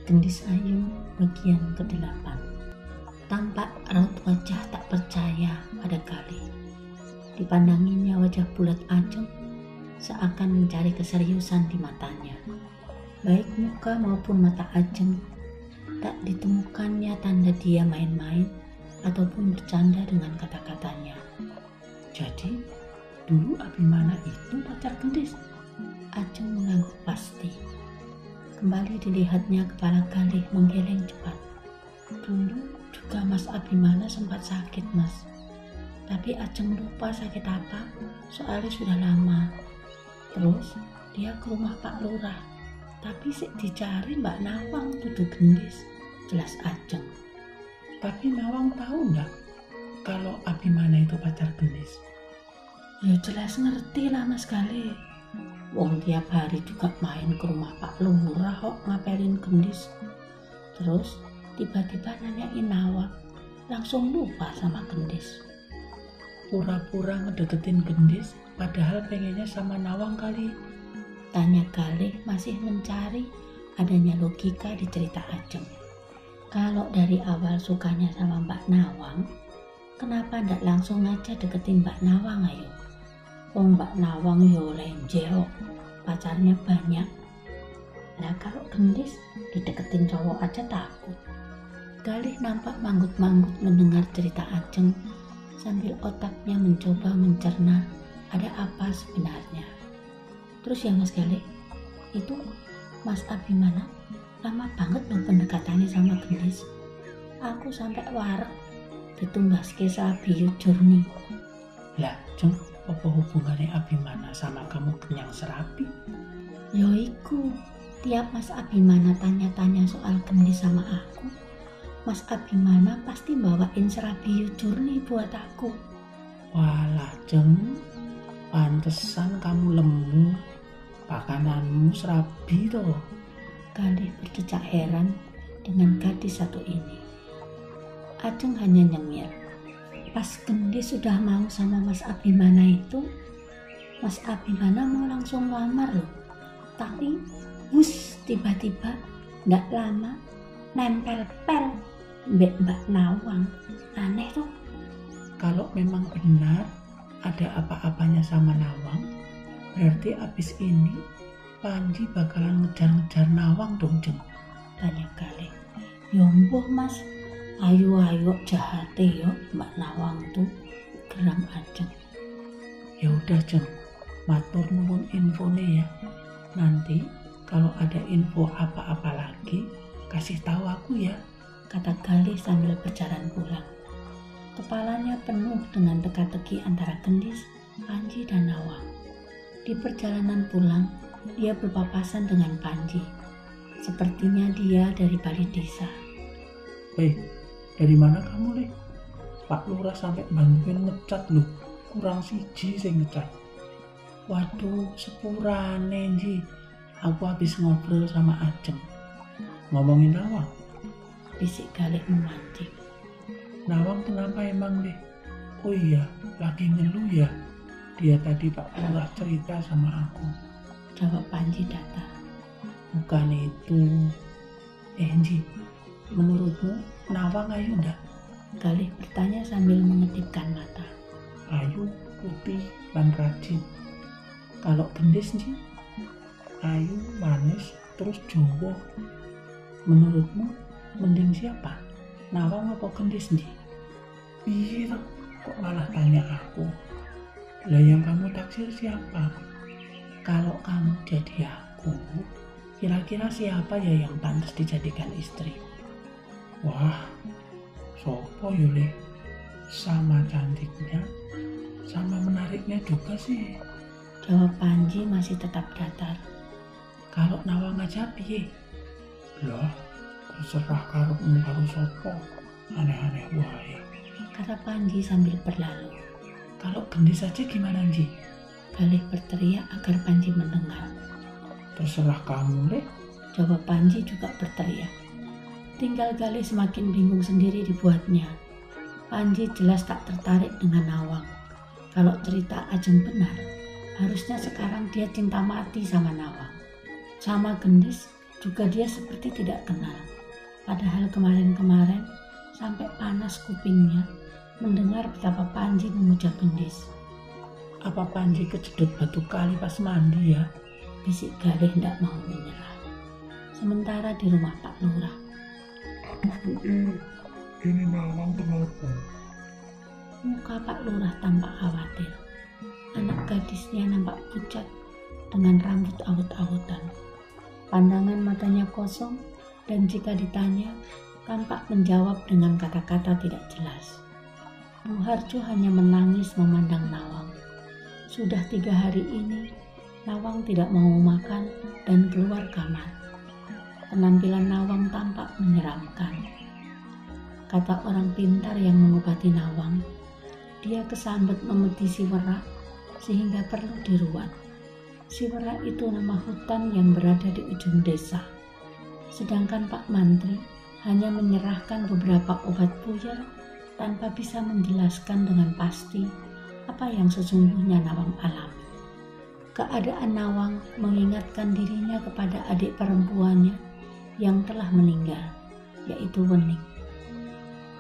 Gendis Ayu bagian ke-8. Tampak raut wajah tak percaya pada Galih. Dipandanginya wajah bulat Ajeng seakan mencari keseriusan di matanya. Baik muka maupun mata Ajeng tak ditemukannya tanda dia main-main ataupun bercanda dengan kata-katanya. Jadi dulu Abimana itu pacar Gendis? Ajeng mengangguk pasti. Kembali dilihatnya kepala Galih menggeleng cepat. Dulu juga Mas Abimana sempat sakit, Mas. Tapi Ajeng lupa sakit apa, soalnya sudah lama. Terus dia ke rumah Pak Lurah. Tapi sik dicari Mbak Nawang tuduh Gendis, jelas Ajeng. Tapi Nawang tahu enggak kalau Abimana itu pacar Gendis? Ya jelas ngerti lah Mas Galih. Wong tiap hari juga main ke rumah Pak Lurah kok ngapelin Gendis. Terus tiba-tiba nanyain Nawang, langsung lupa sama Gendis. Pura-pura ngedeketin Gendis padahal pengennya sama Nawang kali. Tanya Galih masih mencari adanya logika di cerita Ajeng. Kalau dari awal sukanya sama Mbak Nawang, kenapa ndak langsung aja deketin Mbak Nawang ayo? Mbak Nawang yo lenjel, pacarnya banyak. Nah kalau Gendis dideketin cowok aja takut. Galih nampak manggut-manggut mendengar cerita Ajeng sambil otaknya mencoba mencerna ada apa sebenarnya. Terus ya Mas Galih, itu Mas Abimana lama banget dong pendekatannya sama Gendis. Aku sampai warak ditumbaske sabiyu jurni. Lah Jeng, apa hubungannya Abimana sama kamu kenyang serabi? Yoiku, tiap Mas Abimana tanya-tanya soal Gendis sama aku, Mas Abimana pasti bawain serabi jurni buat aku. Walah Jeng, pantesan kamu lemu, pakananmu serabi toh. Galih berdecak heran dengan gadis satu ini. Ajeng hanya nyengir. Pas Gendis sudah mau sama Mas Abimana itu, Mas Abimana mau langsung lamar loh. Tapi tiba-tiba nggak lama nempel-pel Mbak Nawang. Aneh tuh. Kalau memang benar ada apa-apanya sama Nawang, berarti abis ini Panji bakalan ngejar-ngejar Nawang dong Jeng. Tanya Galih. Yomboh Mas, ayo jahate yo Mbak Nawang tuh, geram Ajeng. Ya udah Jeng, matur nuwun infonya ya. Nanti kalau ada info apa-apa lagi kasih tahu aku ya, kata Galih sambil berjalan pulang. Kepalanya penuh dengan teka-teki antara Gendis, Panji dan Nawang. Di perjalanan pulang, dia berpapasan dengan Panji. Sepertinya dia dari balik desa. Dari mana kamu Le? Pak Lurah sampai bantuin ngecat loh, kurang siji sing ngecat. Waduh, sepurane Ji, aku habis ngobrol sama Ajeng. Ngomongin Nawang? Bisik Galih memancing. Nawang kenapa emang Le? Oh iya, lagi ngeluh ya. Dia tadi Pak Lurah cerita sama aku. Jawab Panji datar. Bukan itu. Ji, menurutmu Nawang ayu enggak? Galih bertanya sambil mengedipkan mata. Ayu, putih, dan rajin. Kalau Gendis Ji? Ayu, manis, terus jowo. Menurutmu mending siapa? Nawang apa Gendis Ji? Iya, kok malah tanya aku? Lah yang kamu taksir siapa? Kalau kamu jadi aku, kira-kira siapa ya yang pantas dijadikan istri? Wah, sopo Yuli? Sama cantiknya, sama menariknya juga sih. Jawab Panji masih tetap datar. Kalau Nawang aja piye? Loh, terserah karepmu karo sopo. Aneh-aneh wae, kata Panji sambil berlalu. Kalau Gendis aja gimana Ji? Galih berteriak agar Panji mendengar. Terserah kamu Le. Jawab Panji juga berteriak. Tinggal Galih semakin bingung sendiri dibuatnya. Panji jelas tak tertarik dengan Nawang. Kalau cerita Ajeng benar, harusnya sekarang dia cinta mati sama Nawang. Sama Gendis, Juga dia seperti tidak kenal. Padahal kemarin-kemarin sampai panas kupingnya mendengar betapa Panji memuja Gendis. Apa Panji kejedot batu kali pas mandi ya? Bisik Galih tidak mau menyerah. Sementara di rumah Pak Lurah. Aduh ini Nawang kenapa? Muka Pak Lurah tampak khawatir. Anak gadisnya nampak pucat dengan rambut awut-awutan. Pandangan matanya kosong dan jika ditanya tampak menjawab dengan kata-kata tidak jelas. Bu Harjo hanya menangis memandang Nawang. Sudah 3 hari ini Nawang tidak mau makan dan keluar kamar. Penampilan Nawang tampak menyeramkan. Kata orang pintar yang mengobati Nawang, dia kesambet memeti Siwerak sehingga perlu diruat. Siwerak itu nama hutan yang berada di ujung desa. Sedangkan Pak Mantri hanya menyerahkan beberapa obat buyar tanpa bisa menjelaskan dengan pasti apa yang sesungguhnya Nawang alami. Keadaan Nawang mengingatkan dirinya kepada adik perempuannya yang telah meninggal, yaitu Wening.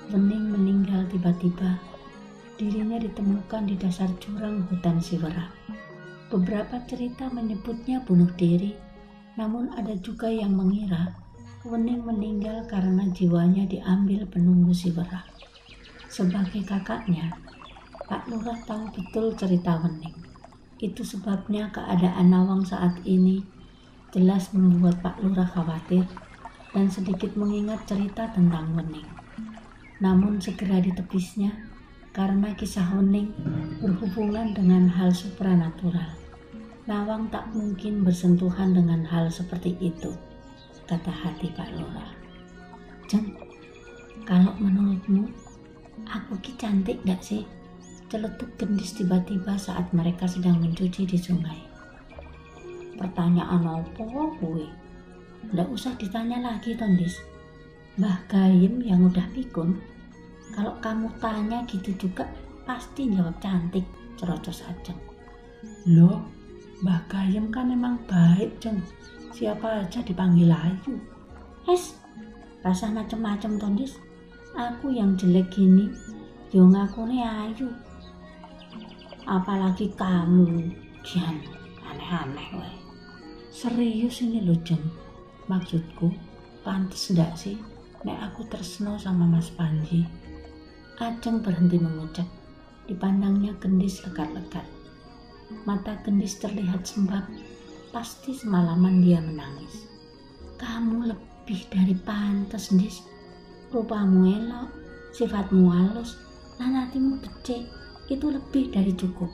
Wening meninggal tiba-tiba. Dirinya ditemukan di dasar jurang hutan Siwerak. Beberapa cerita menyebutnya bunuh diri, namun ada juga yang mengira Wening meninggal karena jiwanya diambil penunggu Siwerak. Sebagai kakaknya, Pak Lurah tahu betul cerita Wening. Itu sebabnya keadaan Nawang saat ini jelas membuat Pak Lurah khawatir dan sedikit mengingat cerita tentang Wening. Namun segera ditepisnya karena kisah Wening berhubungan dengan hal supranatural. Nawang tak mungkin bersentuhan dengan hal seperti itu, kata hati Pak Lurah. Jeng, kalau menurutmu aku ki cantik gak sih? Celetuk Gendis tiba-tiba saat mereka sedang mencuci di sungai. Pertanyaan apa gue? Nggak usah ditanya lagi, Tondis. Mbah Gayem yang udah pikun, kalau kamu tanya gitu juga pasti jawab cantik, cerocos Ajeng. Loh, Mbah Gayem kan emang baik, Jeng. Siapa aja dipanggil ayu. Rasa macem-macem, Tondis. Aku yang jelek gini, yo ngakune ayu. Apalagi kamu, Jan, aneh-aneh weh. Serius ini loh, Jeng. Maksudku, pantes ndak sih nek aku tresno sama Mas Panji? Ajeng berhenti mengucap. Dipandangnya Gendis lekat-lekat. Mata Gendis terlihat sembab. Pasti semalaman dia menangis. Kamu lebih dari pantes, Gendis. Rupamu elok, sifatmu halus, lan hatimu becik. Itu lebih dari cukup.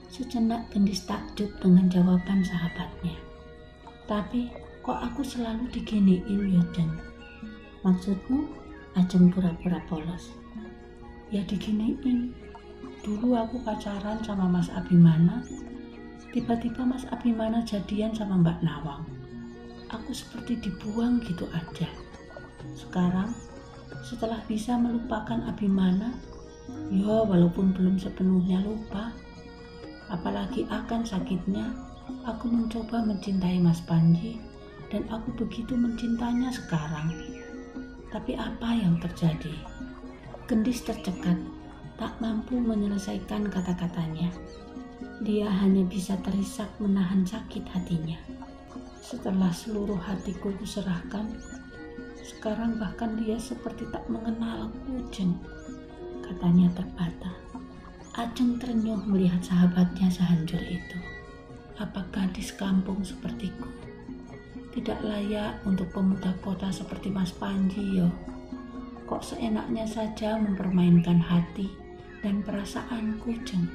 Sejenak Gendis takjub dengan jawaban sahabatnya. Tapi kok aku selalu diginiin ya, Jeng? Maksudmu? Ajeng pura-pura polos. Ya diginiin. Dulu aku pacaran sama Mas Abimana. Tiba-tiba Mas Abimana jadian sama Mbak Nawang. Aku seperti dibuang gitu aja. Sekarang setelah bisa melupakan Abimana, ya walaupun belum sepenuhnya lupa, apalagi akan sakitnya, aku mencoba mencintai Mas Panji dan aku begitu mencintainya sekarang. Tapi apa yang terjadi? Gendis tercekat, tak mampu menyelesaikan kata-katanya. Dia hanya bisa terisak menahan sakit hatinya. Setelah seluruh hatiku kuserahkan, sekarang bahkan dia seperti tak mengenalku, Jeng, katanya terbata. Ajeng terenyuh melihat sahabatnya sehancur itu. Apa gadis kampung sepertiku tidak layak untuk pemuda kota seperti Mas Panji yo? Kok seenaknya saja mempermainkan hati dan perasaanku, Jeng?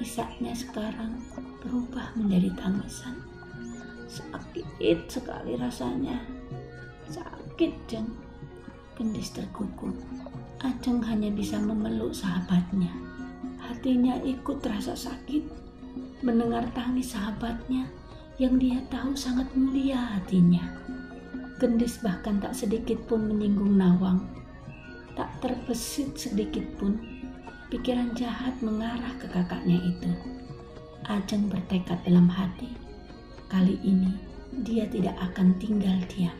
Isaknya sekarang berubah menjadi tangisan. Sakit sekali rasanya. Sakit, Jeng. Gendis tergugup. Ajeng hanya bisa memeluk sahabatnya. Hatinya ikut terasa sakit mendengar tangis sahabatnya yang dia tahu sangat mulia hatinya. Gendis bahkan tak sedikit pun menyinggung Nawang. Tak terbesit sedikit pun pikiran jahat mengarah ke kakaknya itu. Ajeng bertekad dalam hati, kali ini dia tidak akan tinggal diam.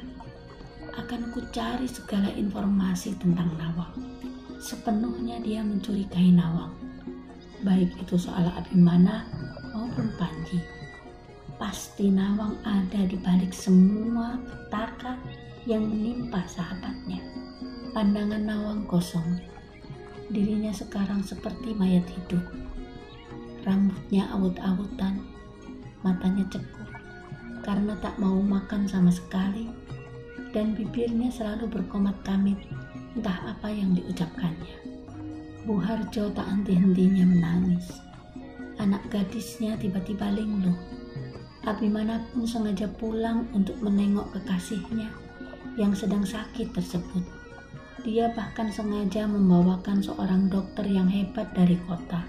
Akan kucari segala informasi tentang Nawang. Sepenuhnya dia mencurigai Nawang, baik itu soal Abimana maupun Panji. Pasti Nawang ada di balik semua petaka yang menimpa sahabatnya. Pandangan Nawang kosong. Dirinya sekarang seperti mayat hidup. Rambutnya awut-awutan, matanya cekung karena tak mau makan sama sekali, dan bibirnya selalu berkomat kamit, entah apa yang diucapkannya. Bu Harjo tak henti-hentinya menangis. Anak gadisnya tiba-tiba linglung. Abimana pun sengaja pulang untuk menengok kekasihnya yang sedang sakit tersebut. Dia bahkan sengaja membawakan seorang dokter yang hebat dari kota.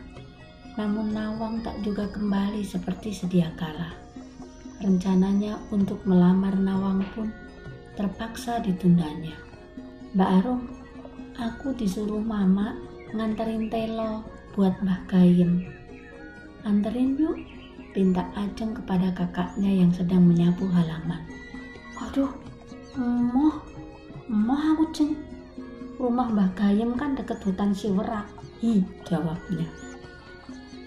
Namun Nawang tak juga kembali seperti sedia kala. Rencananya untuk melamar Nawang pun terpaksa ditundanya. Mbak Arum, aku disuruh Mama nganterin telo buat Mbah Gayem. Anterin yuk, pinta Ajeng kepada kakaknya yang sedang menyapu halaman. Aduh, emoh aku Jeng. Rumah Mbah Gayem kan deket hutan Siwerak. Jawabnya.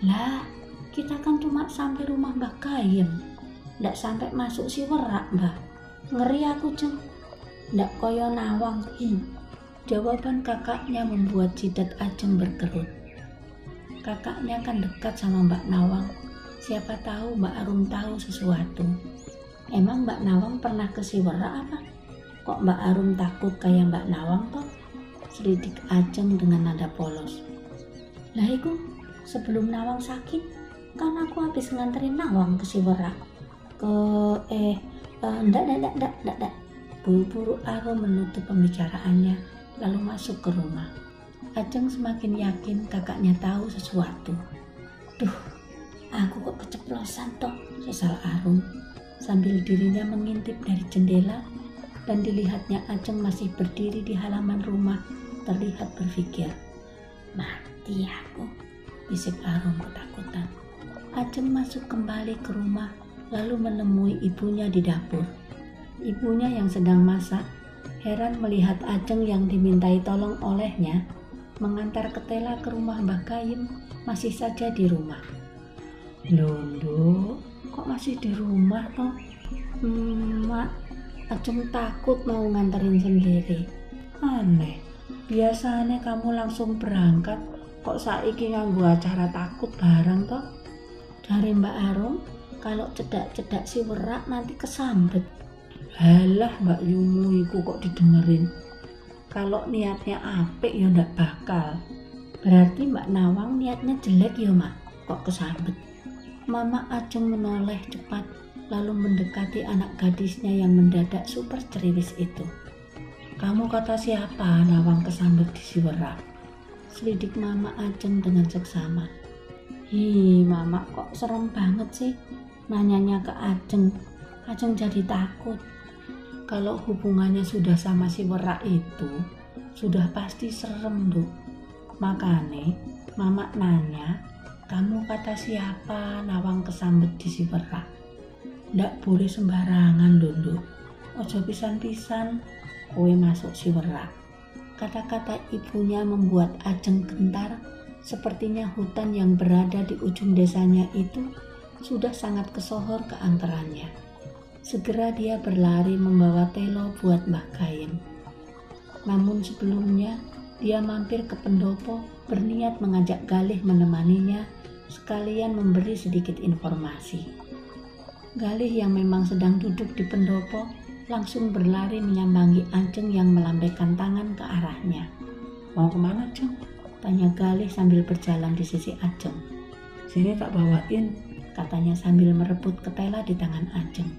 Lah, kita kan cuma sampai rumah Mbah Gayem, ndak sampai masuk Siwerak, Mbah. Ngeri aku Jeng. Ndak koyo Nawang. Jawaban kakaknya membuat jidat Ajeng berkerut. Kakaknya kan dekat sama Mbak Nawang. Siapa tahu Mbak Arum tahu sesuatu. Emang Mbak Nawang pernah ke Siwerak apa? Kok Mbak Arum takut kayak Mbak Nawang toh? Selidik Ajeng dengan nada polos. Lah iku, sebelum Nawang sakit, kan aku habis nganterin Nawang ke Siwerak. Ndak. Buru-buru Arum menutup pembicaraannya, lalu masuk ke rumah. Ajeng semakin yakin kakaknya tahu sesuatu. Duh, aku kok keceplosan toh, sesal Arum. Sambil dirinya mengintip dari jendela dan dilihatnya Ajeng masih berdiri di halaman rumah, terlihat berpikir. Mati aku, bisik Arum ketakutan. Ajeng masuk kembali ke rumah lalu menemui ibunya di dapur. Ibunya yang sedang masak, heran melihat Ajeng yang dimintai tolong olehnya mengantar ketela ke rumah Mbah Gayem masih saja di rumah. Londo, kok masih di rumah toh? Mak, Ajeng takut mau nganterin sendiri. Aneh, biasanya kamu langsung berangkat, kok saiki nganggo acara takut barang toh? Dari Mbak Arum, kalau cedak-cedak Siwerak nanti kesambet. Halah Mbak Yumu iku kok didengerin. Kalau niatnya apik ya ndak bakal. Berarti Mbak Nawang niatnya jelek ya Mak, kok kesambet. Mama Ajeng menoleh cepat lalu mendekati anak gadisnya yang mendadak super ceriwis itu. Kamu kata siapa Nawang kesambet di Siwerak? Selidik Mama Ajeng dengan seksama. Mama kok serem banget sih nanyanya ke Ajeng. Ajeng jadi takut. Kalau hubungannya sudah sama Siwerak itu, sudah pasti serem, Duk. Makanya, Mama nanya, kamu kata siapa Nawang kesambet di Siwerak? Ndak boleh sembarangan, Duk. Ojo pisan-pisan, kowe masuk Siwerak. Kata-kata ibunya membuat Ajeng gentar, sepertinya hutan yang berada di ujung desanya itu sudah sangat kesohor keangkerannya. Segera dia berlari membawa telo buat Mbah Gayem. Namun sebelumnya, dia mampir ke pendopo berniat mengajak Galih menemaninya sekalian memberi sedikit informasi. Galih yang memang sedang duduk di pendopo langsung berlari menyambangi Ajeng yang melambaikan tangan ke arahnya. Mau kemana Jeng? Tanya Galih sambil berjalan di sisi Ajeng. Sini tak bawain, katanya sambil merebut ketela di tangan Ajeng.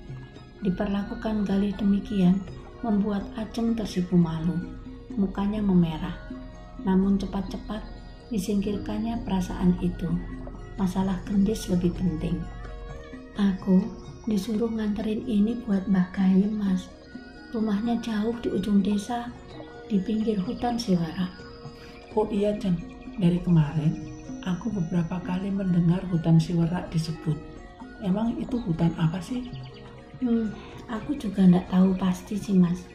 Diperlakukan Galih demikian membuat Ajeng tersipu malu, mukanya memerah. Namun cepat-cepat disingkirkannya perasaan itu. Masalah gendis lebih penting. Aku disuruh nganterin ini buat Mbah Gayem, Mas. Rumahnya jauh di ujung desa, di pinggir hutan Siwerak. Oh iya Jeng, dari kemarin aku beberapa kali mendengar hutan Siwerak disebut. Emang itu hutan apa sih? Aku juga ndak tahu pasti sih Mas.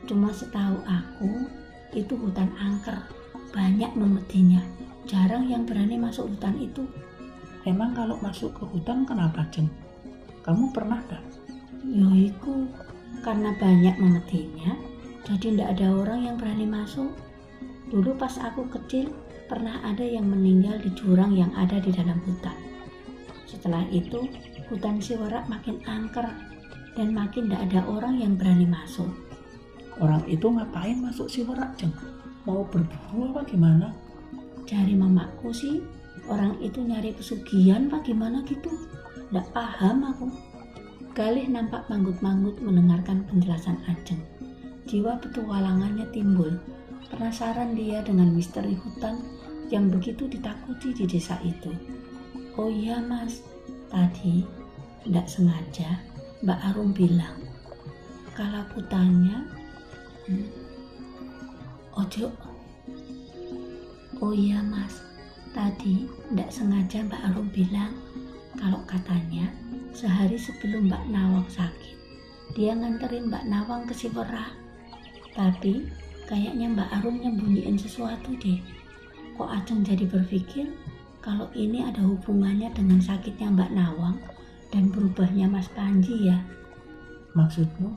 Cuma setahu aku itu hutan angker, banyak memedinya. Jarang yang berani masuk hutan itu. Emang kalau masuk ke hutan kenapa, Jeng? Kamu pernah gak? Yoiku, karena banyak memedinya, jadi ndak ada orang yang berani masuk. Dulu pas aku kecil, pernah ada yang meninggal di jurang yang ada di dalam hutan. Setelah itu, hutan Siwerak makin angker dan makin ndak ada orang yang berani masuk. Orang itu ngapain masuk Siwerak, Jeng? Mau berburu apa gimana? Cari mamaku sih, orang itu nyari pesugihan apa gimana gitu. Ndak paham aku. Galih nampak manggut-manggut mendengarkan penjelasan Ajeng. Jiwa petualangannya timbul. Penasaran dia dengan misteri hutan yang begitu ditakuti di desa itu. Oh iya Mas, tadi ndak sengaja Mbak Arum bilang. Kalau aku tanya, Ojo. Oh iya Mas, tadi ndak sengaja Mbak Arum bilang kalau katanya sehari sebelum Mbak Nawang sakit, dia nganterin Mbak Nawang ke Siwerak. Tapi kayaknya Mbak Arum nyembunyiin sesuatu deh. Kok Ajeng jadi berpikir kalau ini ada hubungannya dengan sakitnya Mbak Nawang dan berubahnya Mas Panji ya? Maksudmu,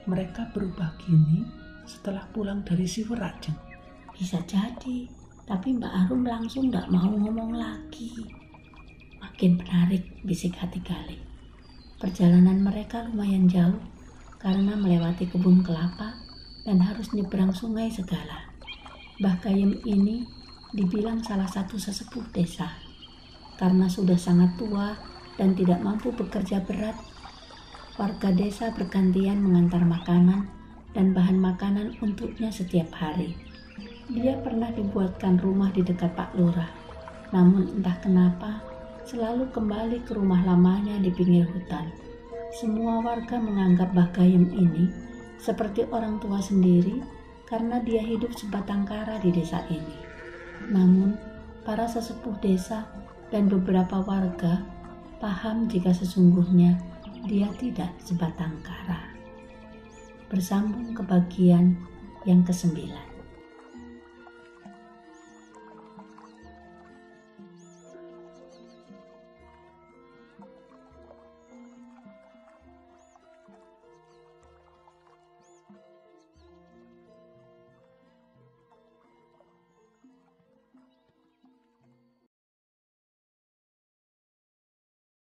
mereka berubah gini setelah pulang dari Siwerak, Jeng? Bisa jadi, tapi Mbak Arum langsung gak mau ngomong lagi. Makin menarik, bisik hati Galih. Perjalanan mereka lumayan jauh karena melewati kebun kelapa dan harus nyebrang sungai segala. Mbah Gayem ini dibilang salah satu sesepuh desa. Karena sudah sangat tua dan tidak mampu bekerja berat, warga desa bergantian mengantar makanan dan bahan makanan untuknya setiap hari. Dia pernah dibuatkan rumah di dekat Pak Lurah, namun entah kenapa selalu kembali ke rumah lamanya di pinggir hutan. Semua warga menganggap Mbah Gayem ini seperti orang tua sendiri karena dia hidup sebatang kara di desa ini. Namun, para sesepuh desa dan beberapa warga paham jika sesungguhnya dia tidak sebatang kara. Bersambung ke bagian yang ke-9.